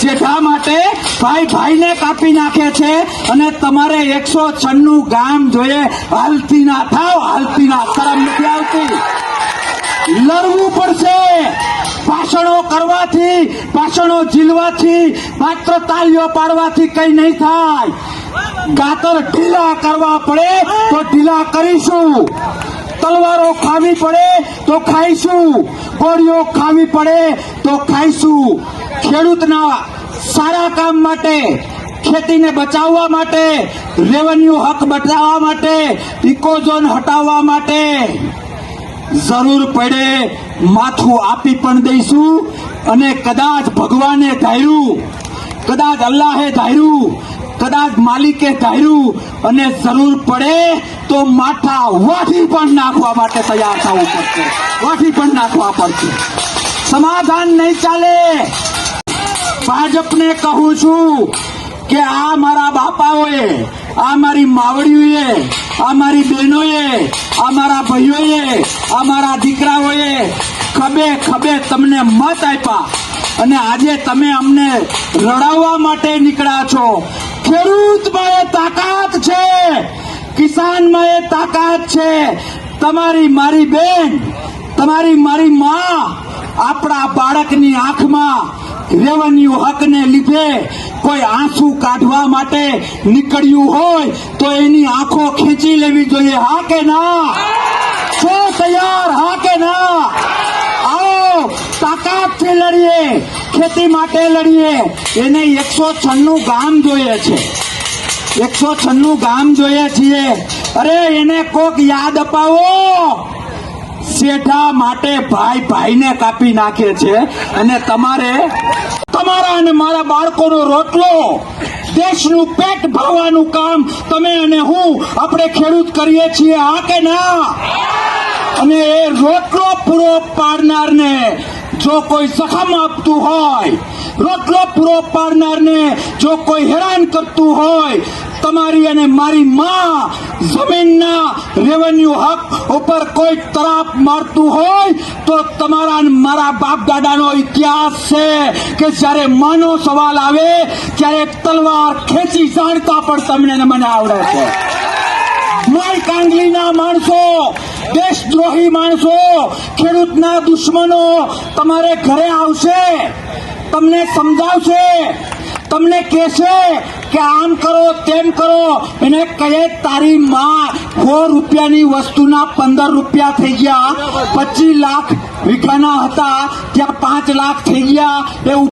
શેઠા માટે ભાઈ ભાઈને કાપી નાખે છે અને તમારે 196 ગામ જોઈએ હાલતી ના થાવ, હાલતી ના. શરમ નથી આવતી? લડવું પડશે. ભાષણો કરવાથી, ભાષણો ઝીલવાથી, માત્ર તાલીઓ પાડવાથી કઈ નહીં થાય. ગાતર ઢીલા કરવા પડે તો ઢીલા કરીશું. તલવારો ખાવી પડે તો ખાઈશું. ગોળીઓ ખાવી પડે તો ખાઈશું. ખેડૂતના સારા કામ માટે, ખેતીને બચાવવા માટે, રેવન્યુ હક બચાવવા માટે, ઇકોઝોન હટાવવા માટે જરૂર પડે માથું આપી પણ દઈશું. અને કદાચ ભગવાને ધાર્યું, કદાચ અલ્લાહે ધાર્યું, કદાચ માલિકે ધાર્યું અને જરૂર પડે તો માથા વાઢી પણ નાખવા માટે તૈયાર થવું પડશે. વાઢી પણ નાખવા પડશે. સમાધાન નહીં ચાલે. ભાજપને કહું છું કે આ મારા બાપાઓએ, આ મારી માવડીઓએ, આ મારી બહેનોએ, આ મારા ભાઈઓએ, આ મારા દીકરાઓએ ખભે ખભે તમને મત આપ્યા અને આજે તમે અમને રડાવવા માટે નીકળ્યા છો. ખેડૂતમાં એ તાકાત છે, કિસાનમાં એ તાકાત છે. તમારી મારી બેન, તમારી મારી માં આપણા બાળકની આંખમાં રેવન્યુ હકને લીધે કોઈ આંસુ કાઢવા માટે નીકળ્યું હોય તો એની આંખો ખેંચી લેવી જોઈએ. હા કે ના? છો તૈયાર? હા કે ના? આવો તાકાતથી લડીએ, ખેતી માટે લડીએ. એને 196 ગામ જોઈએ છે, 196 ગામ જોઈએ છીએ. અરે એને કોક યાદ અપાવો. શેઠા માટે ભાઈ ભાઈને કાપી નાખે છે અને તમારે તમારા અને મારા બાળકોનો રોટલો, દેશનું પેટ ભરવાનું કામ તમે અને હું, આપણે ખેડૂત કરીએ છીએ. હા કે ના? અને એ રોટલો પૂરો પાડનારને જો કોઈ જખમ આપતું હોય, રોટલો પૂરો પાડનારને જો કોઈ હેરાન કરતું હોય, તમારી અને મારી માં જમીનના રેવન્યુ હક ઉપર કોઈ તરાપ મારતું હોય તો તમારા અને મારા બાપ દાદાનો ઇતિહાસ છે કે જ્યારે માનો સવાલ આવે ત્યારે તલવાર ખેંચી જાણતા પણ તમને ને મને આવડે છે. માય કાંગલીના માણસો, દેશદ્રોહી માણસો, ખેડૂતના દુશ્મનો તમારે ઘરે આવશે, તમને સમજાવશે, તમને કહેશે કે આમ કરો તેમ કરો. એને કહે તારી માં 100 રૂપિયાની વસ્તુના 15 રૂપિયા થઈ ગયા, 25 લાખ વીઘાના હતા ત્યાં 5 લાખ થઈ ગયા. એવું